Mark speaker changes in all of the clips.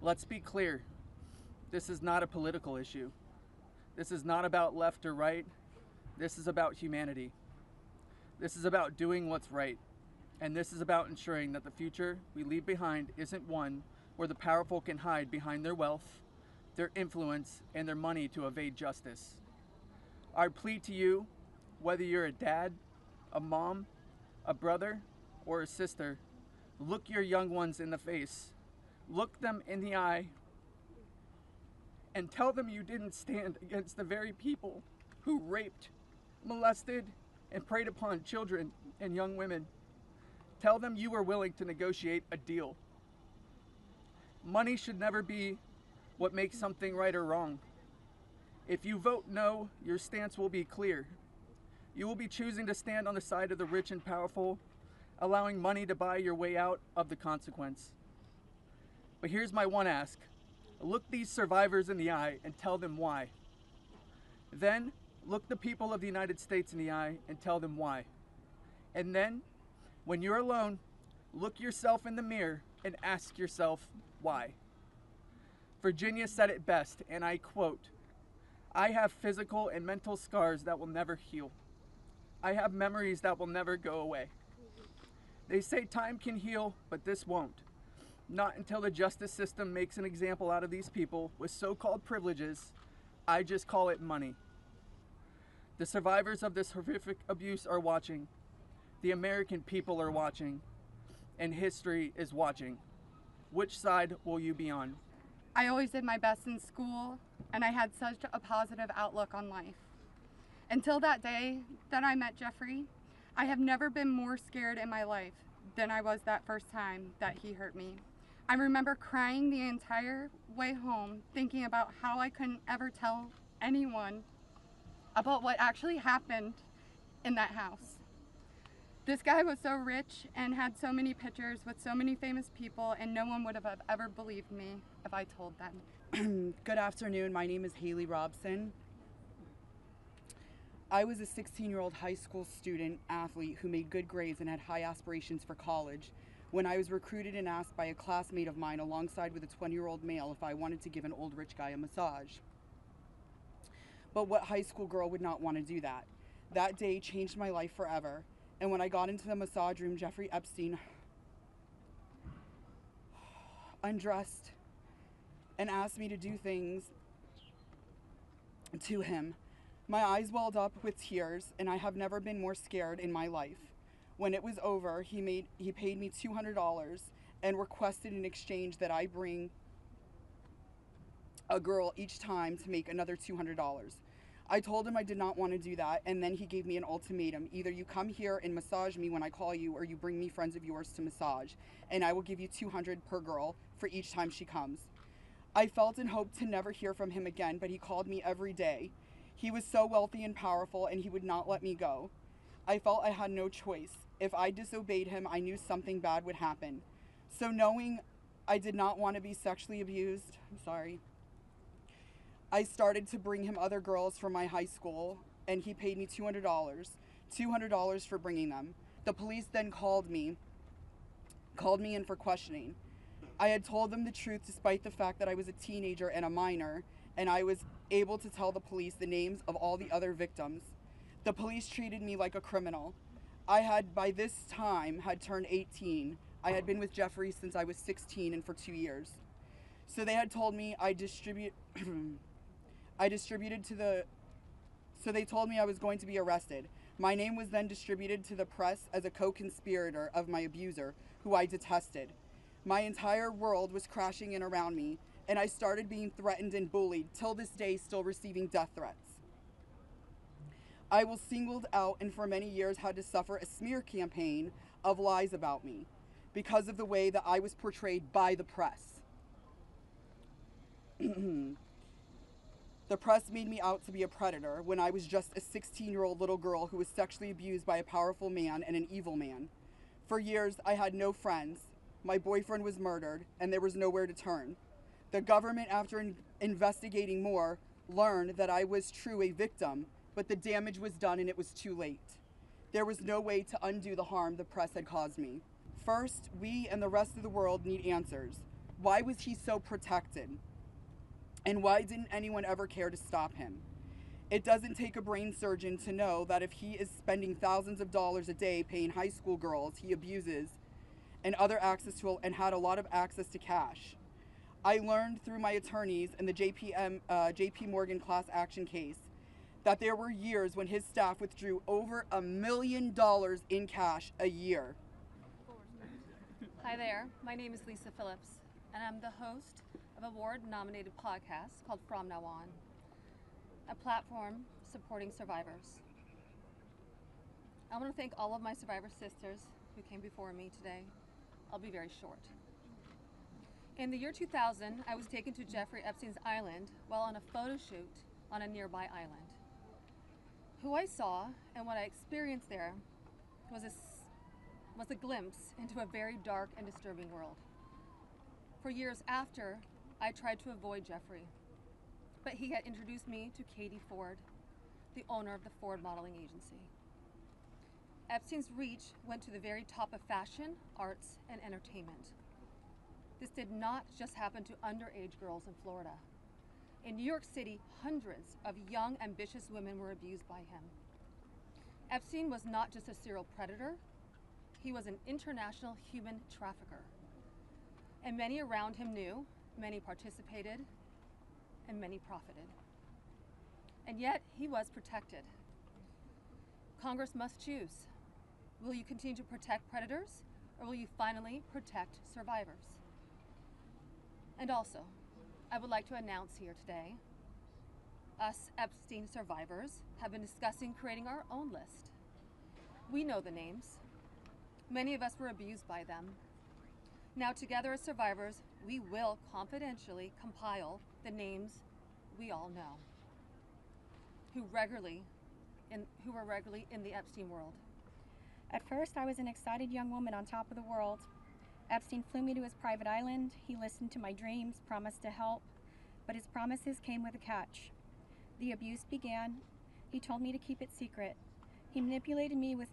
Speaker 1: Let's be clear. This is not a political issue. This is not about left or right. This is about humanity. This is about doing what's right. And this is about ensuring that the future we leave behind isn't one where the powerful can hide behind their wealth, their influence, and their money to evade justice. Our plea to you, whether you're a dad, a mom, a brother, or a sister, look your young ones in the face. Look them in the eye and tell them you didn't stand against the very people who raped, molested, and preyed upon children and young women. Tell them you were willing to negotiate a deal. Money should never be what makes something right or wrong. If you vote no, your stance will be clear. You will be choosing to stand on the side of the rich and powerful, allowing money to buy your way out of the consequence. But here's my one ask. Look these survivors in the eye and tell them why. Then, look the people of the United States in the eye and tell them why. And then, when you're alone, look yourself in the mirror and ask yourself why. Virginia said it best, and I quote, "I have physical and mental scars that will never heal. I have memories that will never go away. They say time can heal, but this won't. Not until the justice system makes an example out of these people with so-called privileges. I just call it money." The survivors of this horrific abuse are watching. The American people are watching. And history is watching. Which side will you be on?
Speaker 2: I always did my best in school, and I had such a positive outlook on life. Until that day that I met Jeffrey, I have never been more scared in my life than I was that first time that he hurt me. I remember crying the entire way home, thinking about how I couldn't ever tell anyone about what actually happened in that house. This guy was so rich and had so many pictures with so many famous people, and no one would have ever believed me if I told them.
Speaker 3: Good afternoon, my name is Haley Robson. I was a 16-year-old high school student athlete who made good grades and had high aspirations for college when I was recruited and asked by a classmate of mine alongside with a 20-year-old male if I wanted to give an old rich guy a massage. But what high school girl would not want to do that? That day changed my life forever. And when I got into the massage room, Jeffrey Epstein undressed and asked me to do things to him. My eyes welled up with tears, and I have never been more scared in my life. When it was over, he paid me $200 and requested in exchange that I bring a girl each time to make another $200. I told him I did not want to do that, and then he gave me an ultimatum. Either you come here and massage me when I call you, or you bring me friends of yours to massage, and I will give you $200 per girl for each time she comes. I felt and hoped to never hear from him again, but he called me every day. He was so wealthy and powerful, and he would not let me go. I felt I had no choice. If I disobeyed him, I knew something bad would happen. So knowing I did not want to be sexually abused, I started to bring him other girls from my high school, and he paid me $200 for bringing them. The police then called me in for questioning. I had told them the truth despite the fact that I was a teenager and a minor, and I was able to tell the police the names of all the other victims. The police treated me like a criminal. I had, by this time, had turned 18. I had been with Jeffrey since I was 16 and for 2 years. So they had told me so they told me I was going to be arrested. My name was then distributed to the press as a co-conspirator of my abuser, who I detested. My entire world was crashing in around me, and I started being threatened and bullied, till this day still receiving death threats. I was singled out and for many years had to suffer a smear campaign of lies about me because of the way that I was portrayed by the press. The press made me out to be a predator when I was just a 16-year-old little girl who was sexually abused by a powerful man and an evil man. For years, I had no friends. My boyfriend was murdered, and there was nowhere to turn. The government, after investigating more, learned that I was true a victim, but the damage was done and it was too late. There was no way to undo the harm the press had caused me. First, we and the rest of the world need answers. Why was he so protected? And why didn't anyone ever care to stop him? It doesn't take a brain surgeon to know that if he is spending thousands of dollars a day paying high school girls he abuses and had a lot of access to cash. I learned through my attorneys in the JP Morgan class action case that there were years when his staff withdrew over $1 million in cash a year.
Speaker 4: Hi there, my name is Lisa Phillips, and I'm the host of a award-nominated podcast called From Now On, a platform supporting survivors. I want to thank all of my survivor sisters who came before me today. I'll be very short. In the year 2000, I was taken to Jeffrey Epstein's island while on a photo shoot on a nearby island. Who I saw and what I experienced there was a glimpse into a very dark and disturbing world. For years after, I tried to avoid Jeffrey, but he had introduced me to Katie Ford, the owner of the Ford Modeling Agency. Epstein's reach went to the very top of fashion, arts, and entertainment. This did not just happen to underage girls in Florida. In New York City, hundreds of young, ambitious women were abused by him. Epstein was not just a serial predator, he was an international human trafficker. And many around him knew, many participated, and many profited. And yet, he was protected. Congress must choose. Will you continue to protect predators, or will you finally protect survivors? And also, I would like to announce here today, us Epstein survivors have been discussing creating our own list. We know the names. Many of us were abused by them. Now together as survivors, we will confidentially compile the names we all know, who were regularly in the Epstein world.
Speaker 5: At first, I was an excited young woman on top of the world. Epstein flew me to his private island. He listened to my dreams, promised to help, but his promises came with a catch. The abuse began. He told me to keep it secret. He manipulated me with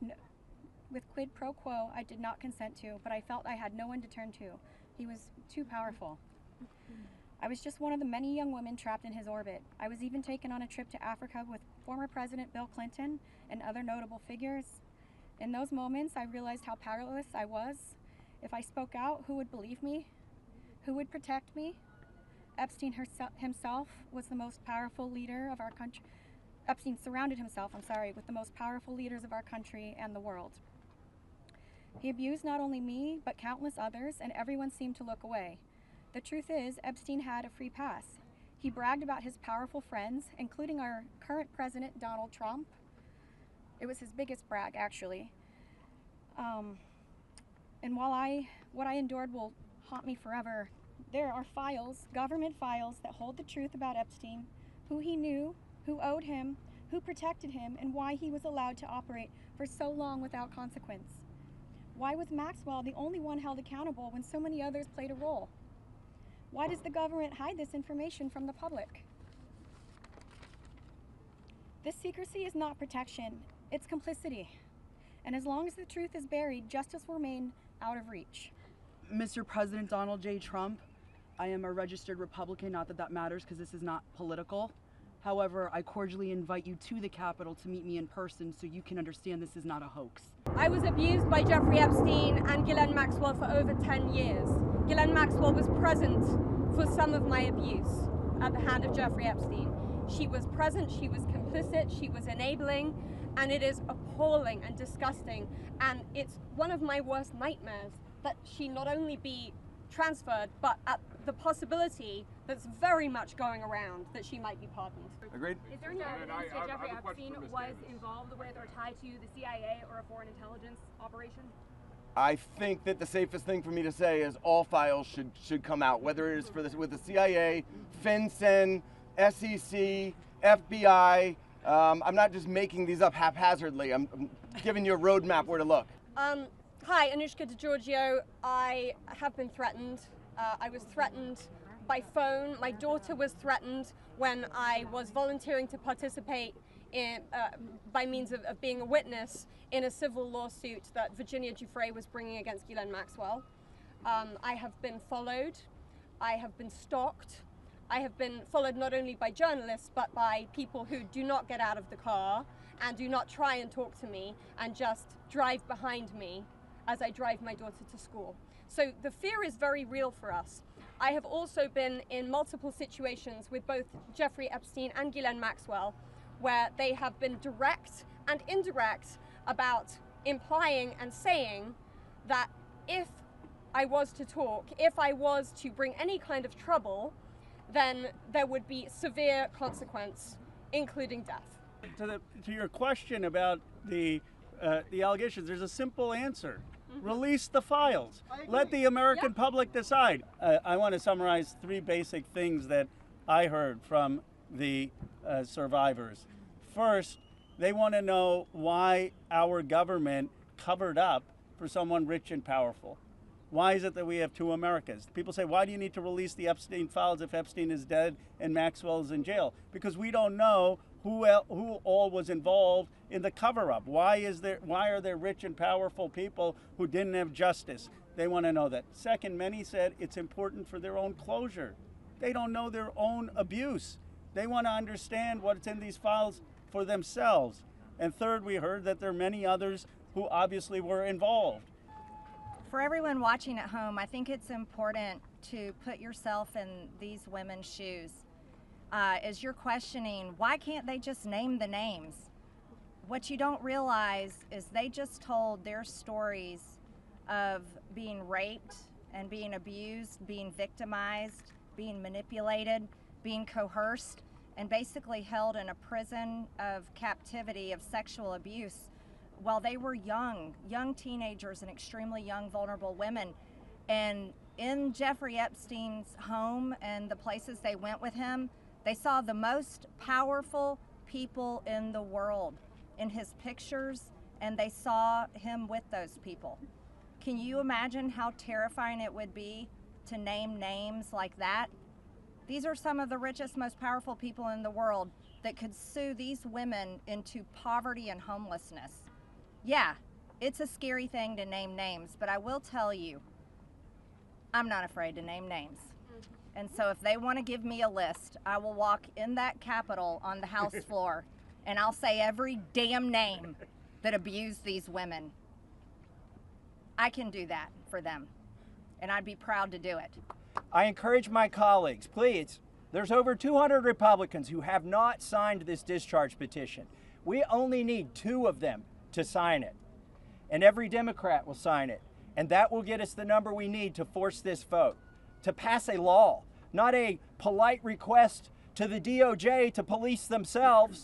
Speaker 5: quid pro quo I did not consent to, but I felt I had no one to turn to. He was too powerful. I was just one of the many young women trapped in his orbit. I was even taken on a trip to Africa with former President Bill Clinton and other notable figures. In those moments, I realized how powerless I was. If I spoke out, who would believe me? Who would protect me? Epstein himself was the most powerful leader of our country. Epstein surrounded himself, with the most powerful leaders of our country and the world. He abused not only me, but countless others, and everyone seemed to look away. The truth is, Epstein had a free pass. He bragged about his powerful friends, including our current president, Donald Trump. It was his biggest brag, actually. And what I endured will haunt me forever. There are files, government files, that hold the truth about Epstein, who he knew, who owed him, who protected him, and why he was allowed to operate for so long without consequence. Why was Maxwell the only one held accountable when so many others played a role? Why does the government hide this information from the public? This secrecy is not protection, it's complicity. And as long as the truth is buried, justice will remain out of reach.
Speaker 3: Mr. President Donald J. Trump, I am a registered Republican, not that that matters because this is not political. However, I cordially invite you to the Capitol to meet me in person so you can understand this is not a hoax.
Speaker 6: I was abused by Jeffrey Epstein and Ghislaine Maxwell for over 10 years. Ghislaine Maxwell was present for some of my abuse at the hand of Jeffrey Epstein. She was present, she was complicit, she was enabling, and it is appalling and disgusting. And it's one of my worst nightmares that she not only be transferred, but at the possibility that's very much going around that she might be pardoned.
Speaker 7: Agreed.
Speaker 8: Is there any evidence that Jeffrey Epstein was involved with or tied to the CIA or a foreign intelligence operation?
Speaker 7: I think that the safest thing for me to say is all files should come out, whether it is for this with the CIA, FinCEN, SEC, FBI. I'm not just making these up haphazardly. I'm giving you a roadmap where to look.
Speaker 6: Hi, Anushka DiGiorgio. I have been threatened. I was threatened by phone. My daughter was threatened when I was volunteering to participate in, by means of being a witness in a civil lawsuit that Virginia Giuffre was bringing against Ghislaine Maxwell. I have been followed. I have been stalked. I have been followed not only by journalists, but by people who do not get out of the car and do not try and talk to me and just drive behind me as I drive my daughter to school. So the fear is very real for us. I have also been in multiple situations with both Jeffrey Epstein and Ghislaine Maxwell where they have been direct and indirect about implying and saying that if I was to talk, if I was to bring any kind of trouble, then there would be severe consequence, including death.
Speaker 9: To your question about the allegations, there's a simple answer. Release the files. Let the American public decide. I want to summarize 3 basic things that I heard from the survivors. First, they want to know why our government covered up for someone rich and powerful. Why is it that we have 2 Americas? People say, why do you need to release the Epstein files if Epstein is dead and Maxwell is in jail? Because we don't know who all was involved in the cover-up. Why are there rich and powerful people who didn't have justice? They want to know that. Second, many said it's important for their own closure. They don't know their own abuse. They want to understand what's in these files for themselves. And third, we heard that there are many others who obviously were involved.
Speaker 5: For everyone watching at home, I think it's important to put yourself in these women's shoes. As you're questioning, why can't they just name the names? What you don't realize is they just told their stories of being raped and being abused, being victimized, being manipulated, being coerced, and basically held in a prison of captivity of sexual abuse while they were young teenagers and extremely young, vulnerable women. And in Jeffrey Epstein's home and the places they went with him, they saw the most powerful people in the world in his pictures, and they saw him with those people. Can you imagine how terrifying it would be to name names like that? These are some of the richest, most powerful people in the world that could sue these women into poverty and homelessness. Yeah, it's a scary thing to name names, but I will tell you, I'm not afraid to name names. And so if they want to give me a list, I will walk in that Capitol on the House floor and I'll say every damn name that abused these women. I can do that for them, and I'd be proud to do it.
Speaker 10: I encourage my colleagues, please, there's over 200 Republicans who have not signed this discharge petition. We only need 2 of them to sign it, and every Democrat will sign it, and that will get us the number we need to force this vote, to pass a law, not a polite request to the DOJ to police themselves.